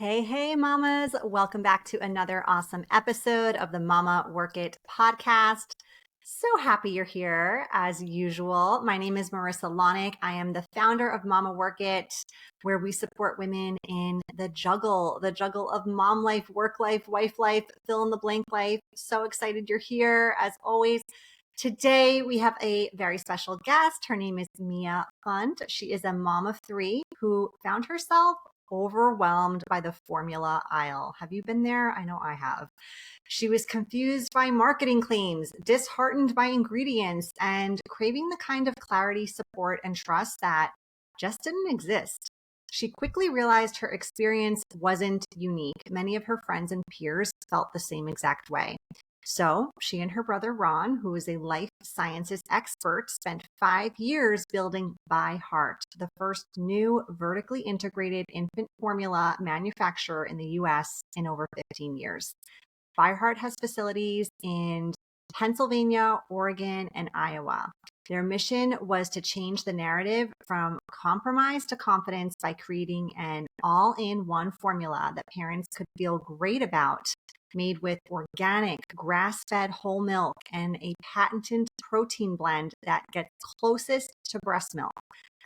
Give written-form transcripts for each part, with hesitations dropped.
Hey, hey, mamas. Welcome back to another awesome episode of the Mama Work It podcast. So happy you're here as usual. My name is Marissa Lonick. I am the founder of Mama Work It, where we support women in the juggle of mom life, work life, wife life, fill in the blank life. So excited you're here as always. Today, we have a very special guest. Her name is Mia Funt. She is a mom of three who found herself overwhelmed by the formula aisle. Have you been there? I know I have. She was confused by marketing claims, disheartened by ingredients, and craving the kind of clarity, support, and trust that just didn't exist. She quickly realized her experience wasn't unique. Many of her friends and peers felt the same exact way. So she and her brother Ron, who is a life sciences expert, spent 5 years building ByHeart, the first new vertically integrated infant formula manufacturer in the US in over 15 years. ByHeart has facilities in Pennsylvania, Oregon, and Iowa. Their mission was to change the narrative from compromise to confidence by creating an all-in-one formula that parents could feel great about, made with organic, grass-fed whole milk and a patented protein blend that gets closest to breast milk,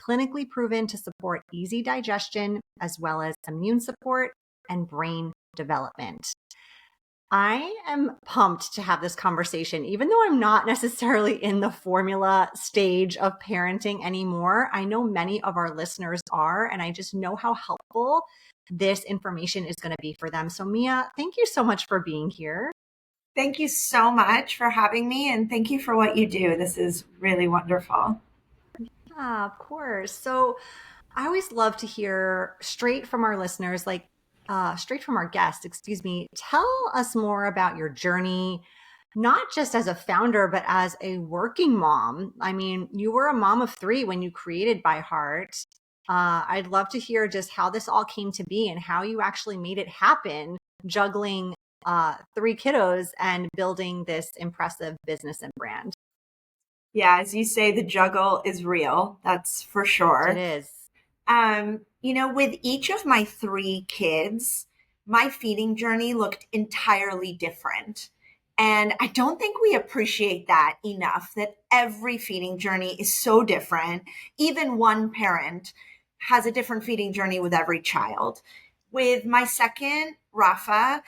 clinically proven to support easy digestion as well as immune support and brain development. I am pumped to have this conversation, even though I'm not necessarily in the formula stage of parenting anymore. I know many of our listeners are, and I just know how helpful this information is going to be for them. So Mia, thank you so much for being here. Thank you so much for having me, and thank you for what you do. This is really wonderful. Yeah, of course. So I always love to hear straight from our listeners, straight from our guests, excuse me. Tell us more about your journey, not just as a founder, but as a working mom. I mean, you were a mom of three when you created ByHeart. I'd love to hear just how this all came to be and how you actually made it happen, juggling three kiddos and building this impressive business and brand. Yeah, as you say, the juggle is real. That's for sure. It is. With each of my three kids, my feeding journey looked entirely different. And I don't think we appreciate that enough, that every feeding journey is so different. Even one parent has a different feeding journey with every child. With my second, Rafa,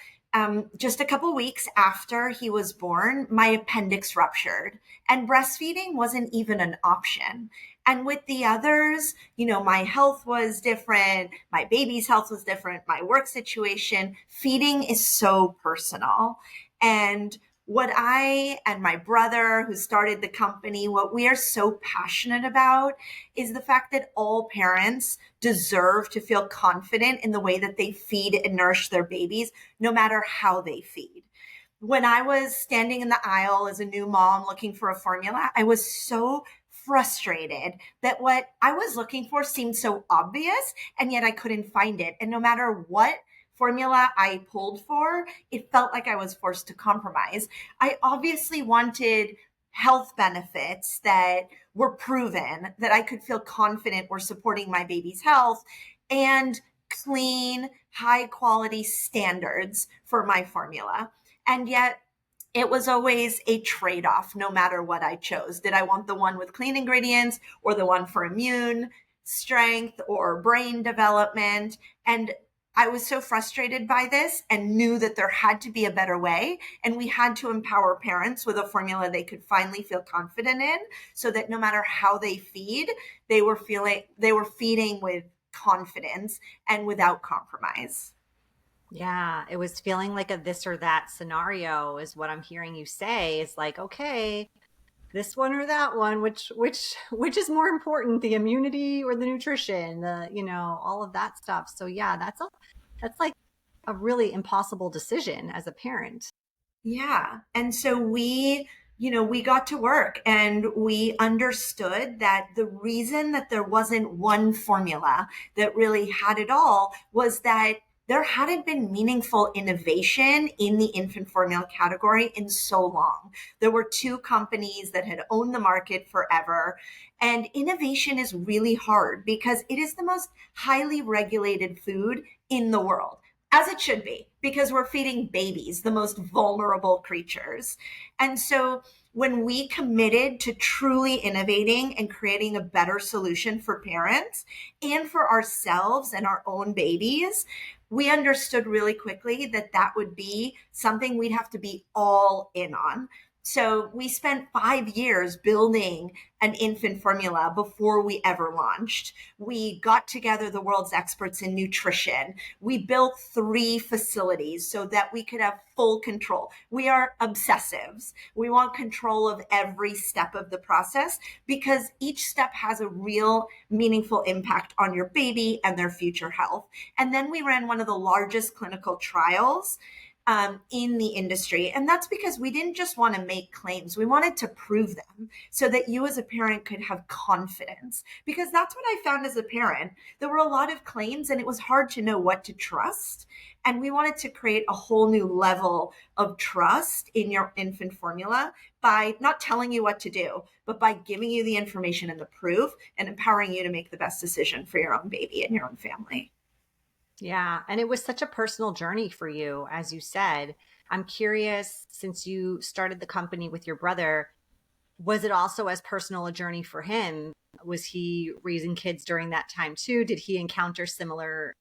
just a couple weeks after he was born, my appendix ruptured and breastfeeding wasn't even an option. And with the others, my health was different. My baby's health was different. My work situation, feeding is so personal. And what I and my brother who started the company, what we are so passionate about is the fact that all parents deserve to feel confident in the way that they feed and nourish their babies, no matter how they feed. When I was standing in the aisle as a new mom looking for a formula, I was so frustrated that what I was looking for seemed so obvious, and yet I couldn't find it. And no matter what formula I pulled for, it felt like I was forced to compromise. I obviously wanted health benefits that were proven, that I could feel confident were supporting my baby's health, and clean, high quality standards for my formula. And yet it was always a trade-off, no matter what I chose. Did I want the one with clean ingredients or the one for immune strength or brain development? And I was so frustrated by this and knew that there had to be a better way. And we had to empower parents with a formula they could finally feel confident in, so that no matter how they feed, they were feeding with confidence and without compromise. Yeah, it was feeling like a this or that scenario is what I'm hearing you say. It's like, okay, this one or that one, which is more important, the immunity or the nutrition, all of that stuff. So yeah, that's like a really impossible decision as a parent. Yeah. And so we got to work and we understood that the reason that there wasn't one formula that really had it all was that there hadn't been meaningful innovation in the infant formula category in so long. There were two companies that had owned the market forever. And innovation is really hard because it is the most highly regulated food in the world. as it should be, because we're feeding babies, the most vulnerable creatures. And so when we committed to truly innovating and creating a better solution for parents and for ourselves and our own babies, we understood really quickly that that would be something we'd have to be all in on. So we spent 5 years building an infant formula before we ever launched. We got together the world's experts in nutrition. We built 3 facilities so that we could have full control. We are obsessives. We want control of every step of the process because each step has a real meaningful impact on your baby and their future health. And then we ran one of the largest clinical trials in the industry. And that's because we didn't just want to make claims. We wanted to prove them so that you as a parent could have confidence. Because that's what I found as a parent. There were a lot of claims and it was hard to know what to trust. And we wanted to create a whole new level of trust in your infant formula by not telling you what to do, but by giving you the information and the proof and empowering you to make the best decision for your own baby and your own family. Yeah. And it was such a personal journey for you, as you said. I'm curious, since you started the company with your brother, was it also as personal a journey for him? Was he raising kids during that time too? Did he encounter similar,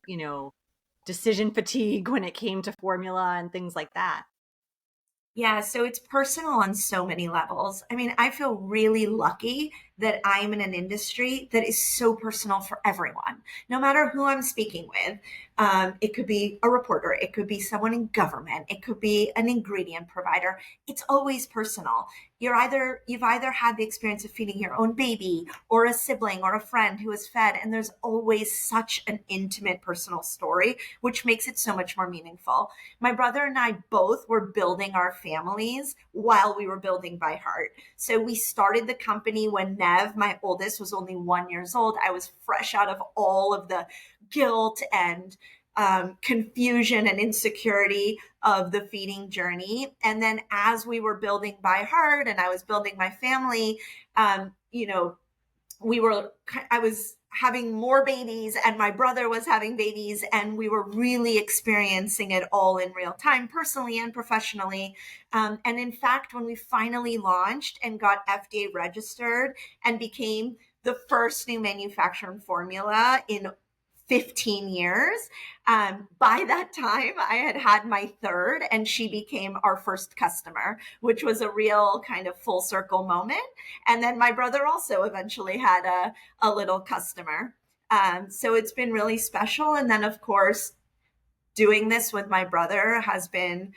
decision fatigue when it came to formula and things like that? Yeah, so it's personal on so many levels. I mean, I feel really lucky that I'm in an industry that is so personal for everyone, no matter who I'm speaking with. It could be a reporter, it could be someone in government, it could be an ingredient provider. It's always personal. You've either had the experience of feeding your own baby or a sibling or a friend who is fed, and there's always such an intimate personal story, which makes it so much more meaningful. My brother and I both were building our families while we were building ByHeart. So we started the company when Nev, my oldest, was only 1 year old. I was fresh out of all of the guilt and confusion and insecurity of the feeding journey. And then as we were building ByHeart and I was building my family, I was having more babies and my brother was having babies, and we were really experiencing it all in real time, personally and professionally. And in fact, when we finally launched and got FDA registered and became the first new manufacturing formula in 15 years. By that time, I had had my third, and she became our first customer, which was a real kind of full circle moment. And then my brother also eventually had a little customer. So it's been really special. And then, of course, doing this with my brother has been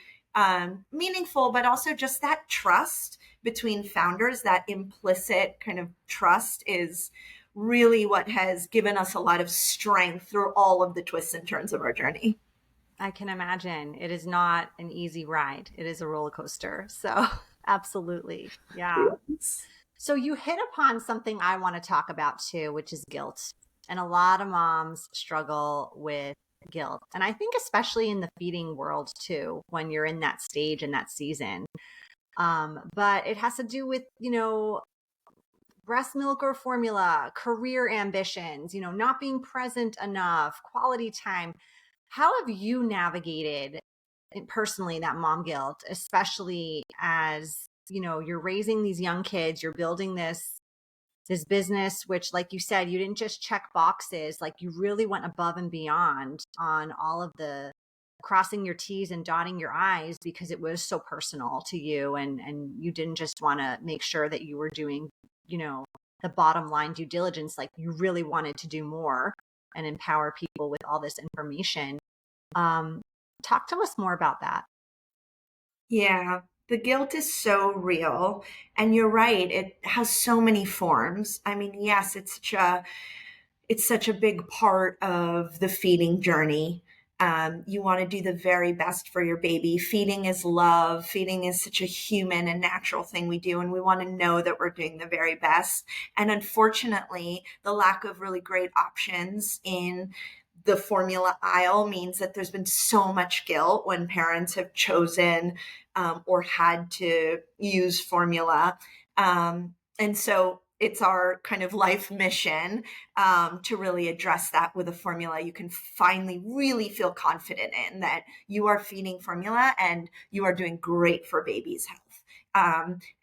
meaningful, but also just that trust between founders, that implicit kind of trust is really what has given us a lot of strength through all of the twists and turns of our journey. I can imagine. It is not an easy ride. It is a roller coaster. So absolutely. Yeah. Yes. So you hit upon something I want to talk about too, which is guilt. And a lot of moms struggle with guilt. And I think especially in the feeding world too, when you're in that stage and that season. But it has to do with, breast milk or formula, career ambitions, not being present enough, quality time. How have you navigated personally that mom guilt, especially as, you're raising these young kids, you're building this business, which, like you said, you didn't just check boxes, like you really went above and beyond on all of the crossing your T's and dotting your I's because it was so personal to you. And you didn't just want to make sure that you were doing, the bottom line due diligence, like you really wanted to do more and empower people with all this information. Talk to us more about that. Yeah, the guilt is so real. And you're right, it has so many forms. I mean, yes, it's such a big part of the feeding journey. You want to do the very best for your baby. Feeding is love. Feeding is such a human and natural thing we do, and we want to know that we're doing the very best. And unfortunately, the lack of really great options in the formula aisle means that there's been so much guilt when parents have chosen or had to use formula. And so it's our kind of life mission to really address that with a formula you can finally really feel confident in, that you are feeding formula and you are doing great for baby's health.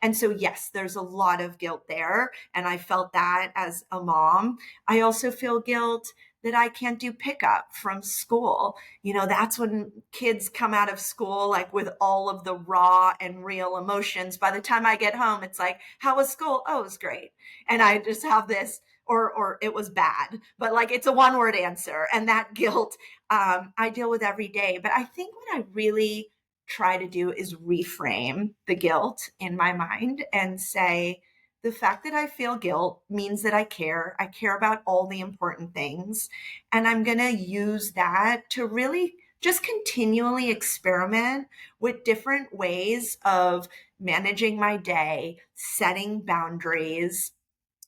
And so, yes, there's a lot of guilt there. And I felt that as a mom. I also feel guilt that I can't do pickup from school. That's when kids come out of school like with all of the raw and real emotions. By the time I get home, it's like, how was school? Oh, it was great. And I just have this, or it was bad, but like it's a one word answer. And that guilt I deal with every day. But I think what I really try to do is reframe the guilt in my mind and say, the fact that I feel guilt means that I care. I care about all the important things. And I'm going to use that to really just continually experiment with different ways of managing my day, setting boundaries,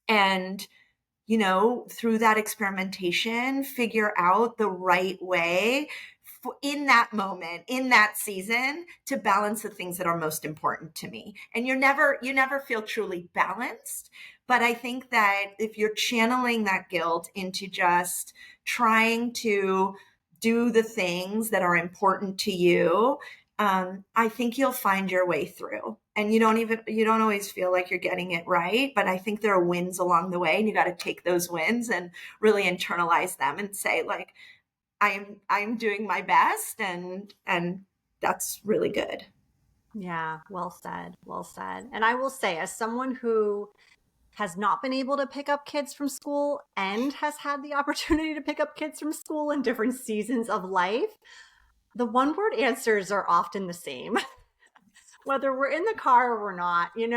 and through that experimentation, figure out the right way in that moment, in that season, to balance the things that are most important to me. And you never feel truly balanced. But I think that if you're channeling that guilt into just trying to do the things that are important to you, I think you'll find your way through. And you don't always feel like you're getting it right, but I think there are wins along the way, and you got to take those wins and really internalize them and say, like, I'm doing my best, and that's really good. Yeah, well said. Well said. And I will say, as someone who has not been able to pick up kids from school and has had the opportunity to pick up kids from school in different seasons of life, the one word answers are often the same, whether we're in the car or we're not. When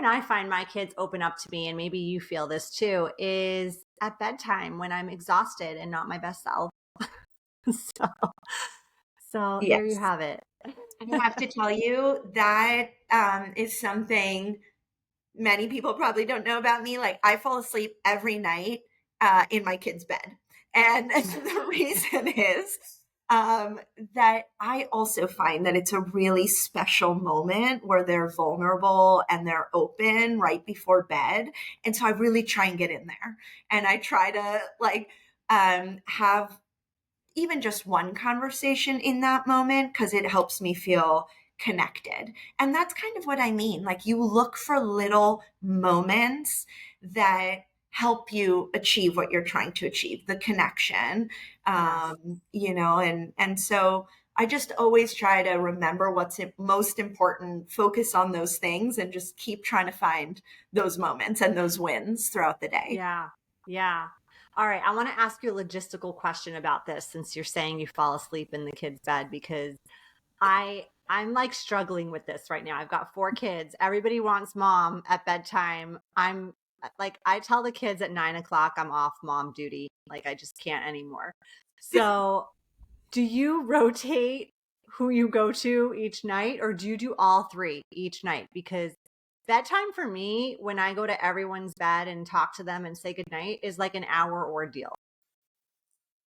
I find my kids open up to me, and maybe you feel this too, is at bedtime when I'm exhausted and not my best self. so, so there you Yes. have it. I have to tell you that is something many people probably don't know about me. Like, I fall asleep every night in my kid's bed. And the reason is that I also find that it's a really special moment where they're vulnerable and they're open right before bed. And so I really try and get in there. And I try to have even just one conversation in that moment, because it helps me feel connected. And that's kind of what I mean. Like, you look for little moments that help you achieve what you're trying to achieve, the connection. And so I just always try to remember what's most important, focus on those things, and just keep trying to find those moments and those wins throughout the day. Yeah. Yeah. All right. I want to ask you a logistical question about this, since you're saying you fall asleep in the kid's bed, because I'm like struggling with this right now. I've got 4 kids. Everybody wants mom at bedtime. I'm like, I tell the kids at 9 o'clock I'm off mom duty. Like, I just can't anymore. So do you rotate who you go to each night, or do you do all 3 each night? Because bedtime for me, when I go to everyone's bed and talk to them and say goodnight, is like an hour ordeal.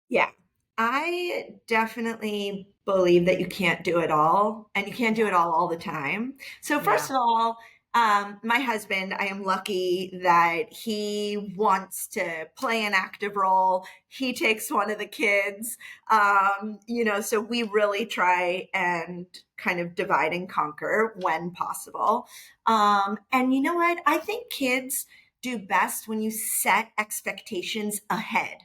Yeah, I definitely believe that you can't do it all, and you can't do it all the time. So Yeah. first of all, my husband, I am lucky that he wants to play an active role. He takes one of the kids, so we really try and kind of divide and conquer when possible. And you know what? I think kids do best when you set expectations ahead.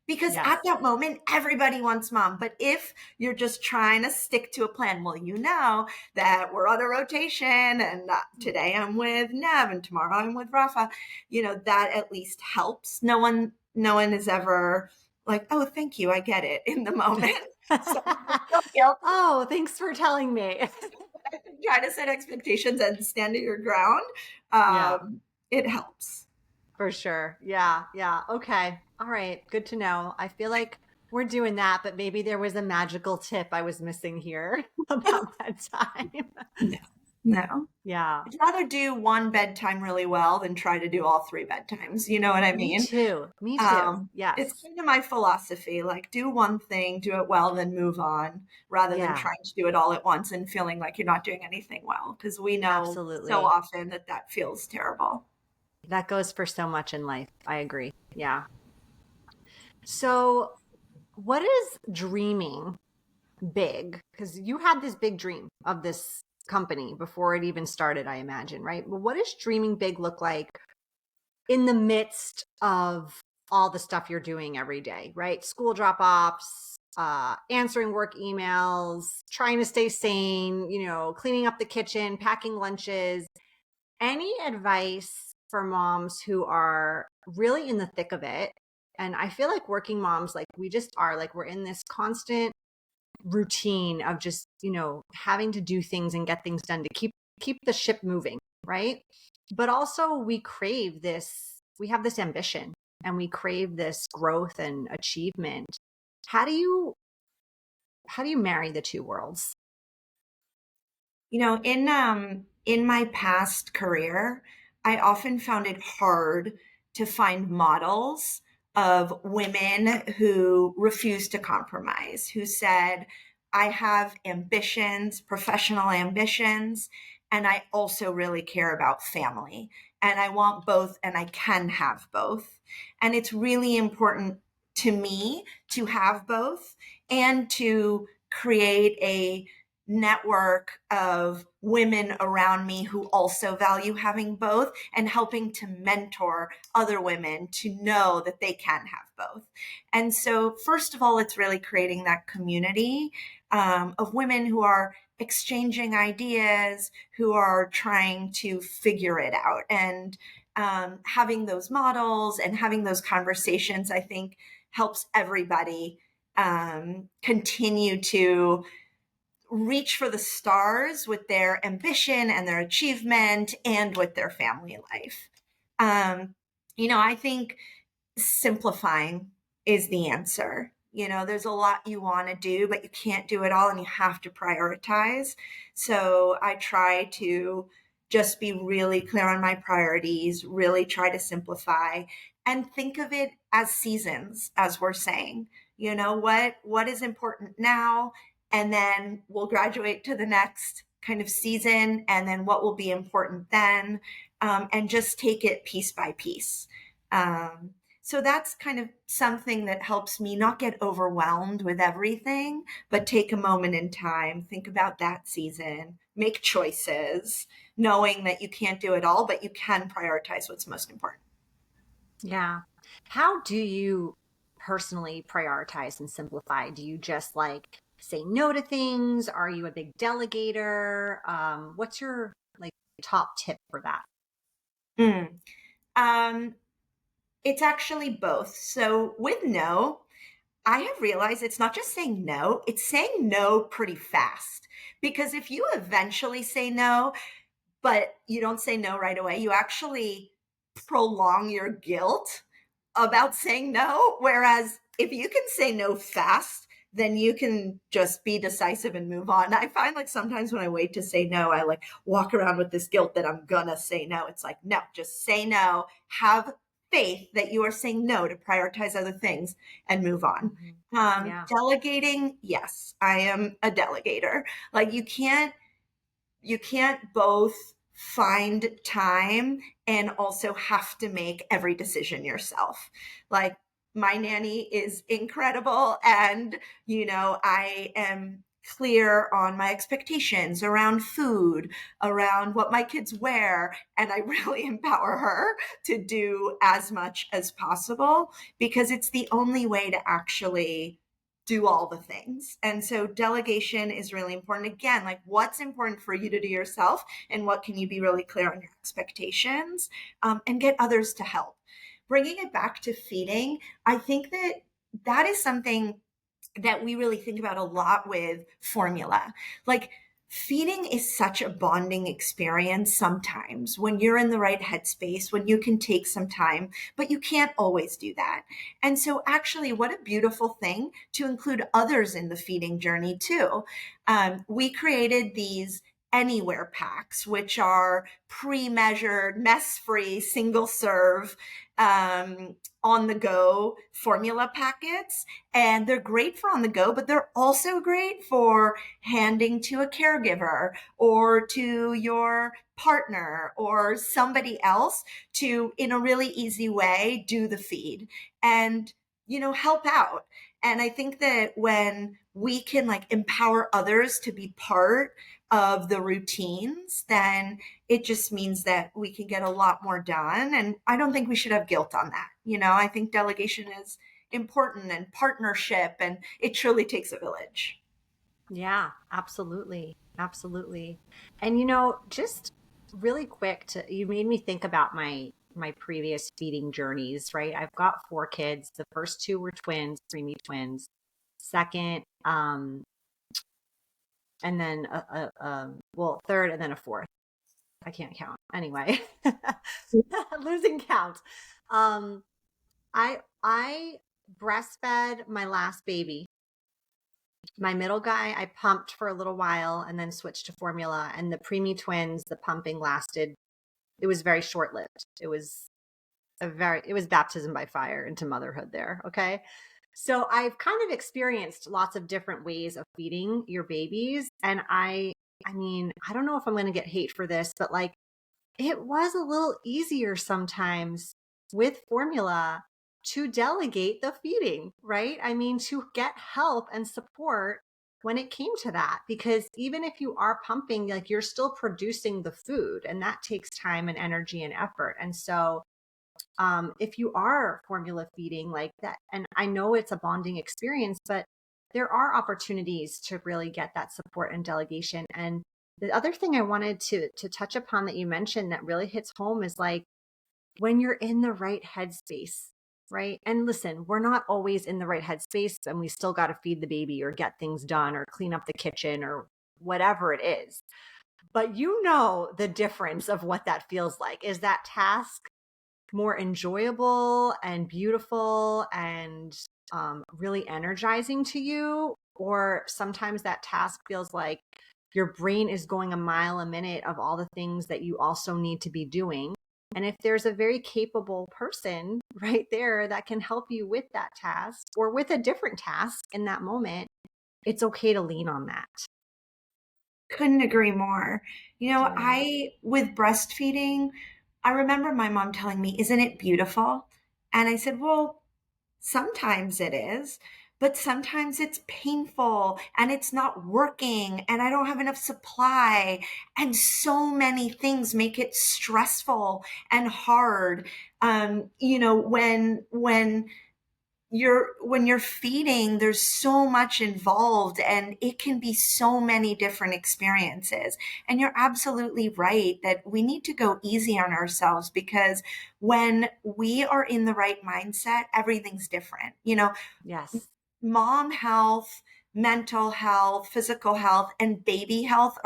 Because Yes. at that moment, everybody wants mom. But if you're just trying to stick to a plan, well, you know that we're on a rotation, and today I'm with Nev and tomorrow I'm with Rafa, that at least helps. No one is ever like, oh, thank you, I get it in the moment. So no guilt. Oh, thanks for telling me. Try to set expectations and stand to your ground. Yeah, It helps. for sure. Yeah. Yeah. Okay. All right. Good to know. I feel like we're doing that, but maybe there was a magical tip I was missing here about bedtime. No, No. Yeah. I'd rather do one bedtime really well than try to do all three bedtimes. You know what I Me mean? too. Me too. It's Yes. kind of my philosophy, like do one thing, do it well, then move on, rather than Yeah, trying to do it all at once and feeling like you're not doing anything well. Because we know so absolutely. often that that feels terrible. That goes for so much in life. I agree. Yeah. So, what is dreaming big? Because you had this big dream of this company before it even started, I imagine, right? But what does dreaming big look like in the midst of all the stuff you're doing every day, right? School drop offs, answering work emails, trying to stay sane, cleaning up the kitchen, packing lunches. Any advice for moms who are really in the thick of it? And I feel like working moms, like we just are, like we're in this constant routine of just, having to do things and get things done to keep the ship moving, right? But also we have this ambition and we crave this growth and achievement. How do you marry the two worlds? In my past career, I often found it hard to find models of women who refused to compromise, who said, I have ambitions, professional ambitions, and I also really care about family. And I want both, and I can have both. And it's really important to me to have both and to create a network of women around me who also value having both, and helping to mentor other women to know that they can have both. And so, first of all, it's really creating that community of women who are exchanging ideas, who are trying to figure it out. And having those models and having those conversations, I think, helps everybody continue to reach for the stars with their ambition and their achievement and with their family life. I think simplifying is the answer. There's a lot you want to do, but you can't do it all and you have to prioritize. So I try to just be really clear on my priorities, really try to simplify and think of it as seasons, as we're saying. What is important now, and then we'll graduate to the next kind of season, and then what will be important then, and just take it piece by piece. So that's kind of something that helps me not get overwhelmed with everything, but take a moment in time, think about that season, make choices, knowing that you can't do it all, but you can prioritize what's most important. Yeah. How do you personally prioritize and simplify? Do you just like say no to things? Are you a big delegator? What's your like top tip for that? Mm. Um, it's actually both. So with no, I have realized it's not just saying no, it's saying no pretty fast. Because if you eventually say no, but you don't say no right away, you actually prolong your guilt about saying no. Whereas if you can say no fast, then you can just be decisive and move on. I find like sometimes when I wait to say no, I like walk around with this guilt that I'm gonna say no. It's like, no, just say no. Have faith that you are saying no to prioritize other things and move on. Mhm. Yeah. Delegating, yes, I am a delegator. Like you can't both find time and also have to make every decision yourself. Like my nanny is incredible, and I am clear on my expectations around food, around what my kids wear, and I really empower her to do as much as possible because it's the only way to actually do all the things. And so delegation is really important. Again, like what's important for you to do yourself, and what can you be really clear on your expectations, and get others to help. Bringing it back to feeding, I think that that is something that we really think about a lot with formula. Like feeding is such a bonding experience sometimes when you're in the right headspace, when you can take some time, but you can't always do that. And so actually, what a beautiful thing to include others in the feeding journey too. We created these anywhere packs, which are pre-measured, mess-free, single serve, on the go formula packets. And they're great for on the go, but they're also great for handing to a caregiver or to your partner or somebody else to, in a really easy way, do the feed and, help out. And I think that when we can like empower others to be part of the routines, then it just means that we can get a lot more done. And I don't think we should have guilt on that. I think delegation is important and partnership, and it truly takes a village. Yeah, absolutely. Absolutely. And just really quick you made me think about my previous feeding journeys, right? I've got 4 kids. The first 2 were twins, preemie twins. Second, and then well, third and then a fourth. I can't count. Anyway, losing count. Um, I breastfed my last baby. My middle guy, I pumped for a little while and then switched to formula. And the preemie twins, the pumping lasted. It was very short lived. It was baptism by fire into motherhood there. Okay. So I've kind of experienced lots of different ways of feeding your babies. And I mean, I don't know if I'm going to get hate for this, but like it was a little easier sometimes with formula to delegate the feeding, right? I mean, to get help and support when it came to that, because even if you are pumping, like you're still producing the food and that takes time and energy and effort. And so, if you are formula feeding like that, and I know it's a bonding experience, but there are opportunities to really get that support and delegation. And the other thing I wanted to touch upon that you mentioned that really hits home is like when you're in the right headspace, right? And listen, we're not always in the right headspace and we still got to feed the baby or get things done or clean up the kitchen or whatever it is. But the difference of what that feels like. Is that task more enjoyable and beautiful and really energizing to you? Or sometimes that task feels like your brain is going a mile a minute of all the things that you also need to be doing. And if there's a very capable person right there that can help you with that task or with a different task in that moment, it's okay to lean on that. Couldn't agree more. Yeah. With breastfeeding, I remember my mom telling me, "Isn't it beautiful?" And I said, "Well, sometimes it is, but sometimes it's painful and it's not working and I don't have enough supply. And so many things make it stressful and hard." When you're feeding, there's so much involved and it can be so many different experiences. And you're absolutely right that we need to go easy on ourselves, because when we are in the right mindset, everything's different. Yes. Mom health, mental health, physical health, and baby health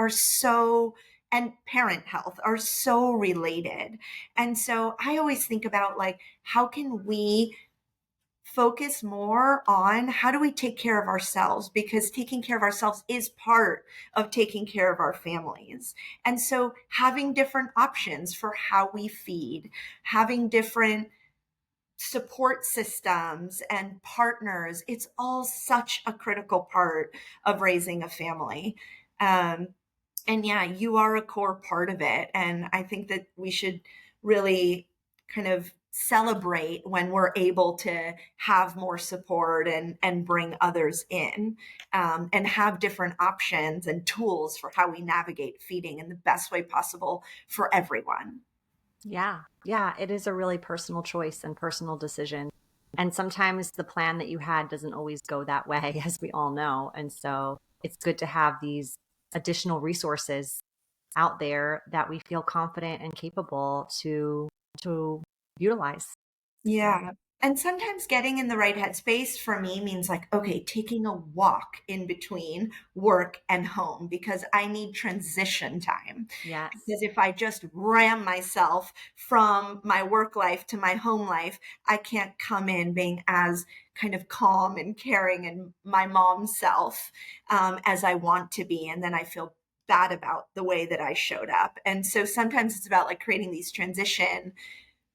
and parent health are so related. And so I always think about like, how can we focus more on how do we take care of ourselves, because taking care of ourselves is part of taking care of our families. And so having different options for how we feed, having different support systems and partners, it's all such a critical part of raising a family. And yeah, you are a core part of it. And I think that we should really kind of celebrate when we're able to have more support and bring others in, and have different options and tools for how we navigate feeding in the best way possible for everyone. Yeah. Yeah. It is a really personal choice and personal decision. And sometimes the plan that you had doesn't always go that way, as we all know. And so it's good to have these additional resources out there that we feel confident and capable to utilize. Yeah. Yeah. And sometimes getting in the right headspace for me means like, okay, taking a walk in between work and home because I need transition time. Yes. Because if I just ram myself from my work life to my home life, I can't come in being as kind of calm and caring and my mom self, as I want to be. And then I feel bad about the way that I showed up. And so sometimes it's about like creating these transition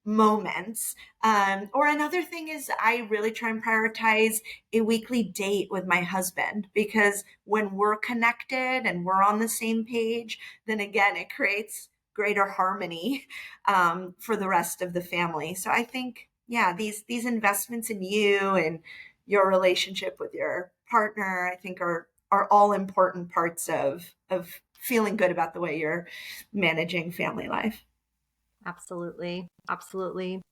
moments. Or another thing is I really try and prioritize a weekly date with my husband, because when we're connected and we're on the same page, then again, it creates greater harmony for the rest of the family. So I think, yeah, these investments in you and your relationship with your partner, I think are all important parts of feeling good about the way you're managing family life. Absolutely. Absolutely.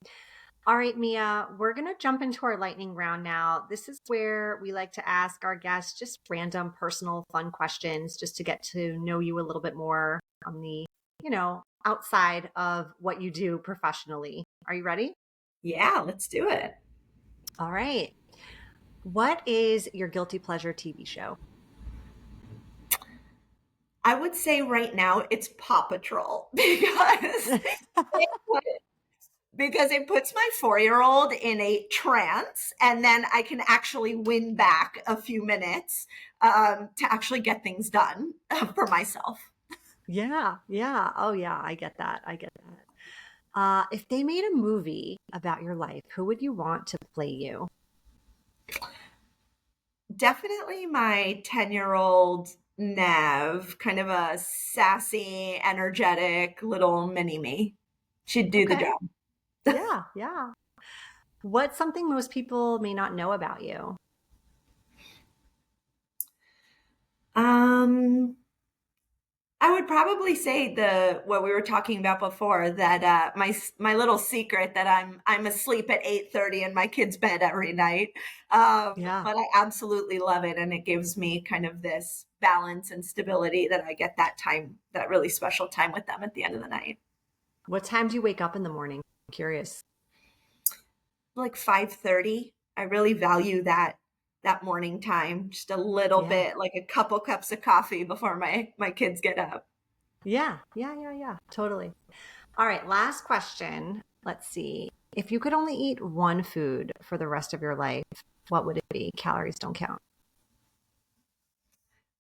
All right, Mia, we're going to jump into our lightning round now. This is where we like to ask our guests just random, personal, fun questions just to get to know you a little bit more on the, outside of what you do professionally. Are you ready? Yeah, let's do it. All right. What is your guilty pleasure TV show? I would say right now it's Paw Patrol because it puts my 4-year-old in a trance, and then I can actually win back a few minutes to actually get things done for myself. Yeah. Yeah. Oh, yeah. I get that. I get that. If they made a movie about your life, who would you want to play you? Definitely my 10-year-old Nev, kind of a sassy, energetic little mini me. She'd do the Okay. job. Yeah. Yeah. What's something most people may not know about you? Um, I would probably say the what we were talking about before, that my little secret that I'm asleep at 8:30 in my kid's bed every night. Yeah. But I absolutely love it, and it gives me kind of this balance and stability that I get that time, that really special time with them at the end of the night. What time do you wake up in the morning? I'm curious. Like 5:30. I really value that morning time, just a little Yeah. bit, like a couple cups of coffee before my kids get up. Yeah. Yeah. Yeah. Yeah. Totally. All right. Last question. Let's see. If you could only eat one food for the rest of your life, what would it be? Calories don't count.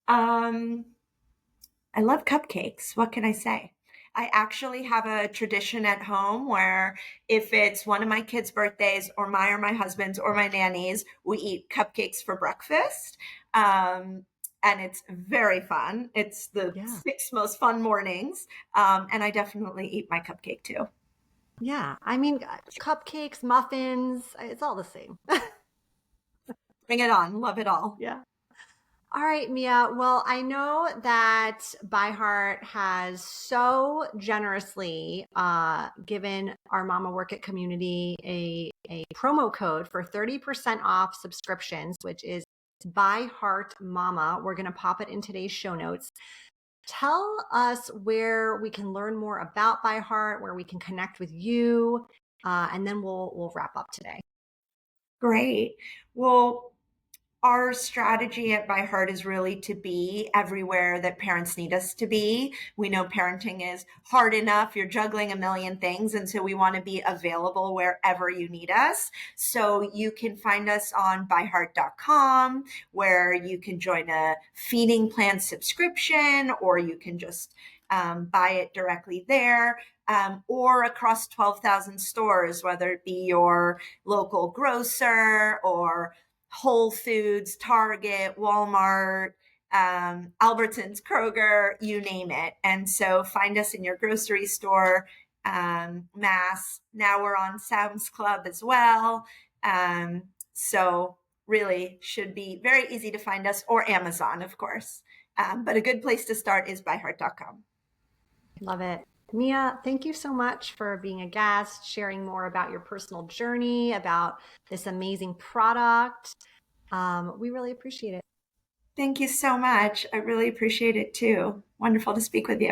Um, I love cupcakes. What can I say? I actually have a tradition at home where if it's one of my kids' birthdays or my husband's or my nanny's, we eat cupcakes for breakfast. And it's very fun. It's the Yeah. 6 most fun mornings. And I definitely eat my cupcake too. Yeah. I mean, cupcakes, muffins, it's all the same. Bring it on. Love it all. Yeah. All right, Mia. Well, I know that ByHeart has so generously given our Mama Work It community a promo code for 30% off subscriptions, which is ByHeart Mama. We're going to pop it in today's show notes. Tell us where we can learn more about ByHeart, where we can connect with you, and then we'll wrap up today. Great. Well, our strategy at By Heart is really to be everywhere that parents need us to be. We know parenting is hard enough. You're juggling a million things. And so we want to be available wherever you need us. So you can find us on byheart.com, where you can join a feeding plan subscription, or you can just buy it directly there. Or across 12,000 stores, whether it be your local grocer or Whole Foods, Target, Walmart, Albertsons, Kroger, you name it. And so find us in your grocery store, mass. Now we're on Sam's Club as well. So really should be very easy to find us, or Amazon, of course. But a good place to start is byheart.com. Love it. Mia, thank you so much for being a guest, sharing more about your personal journey, about this amazing product. We really appreciate it. Thank you so much. I really appreciate it too. Wonderful to speak with you.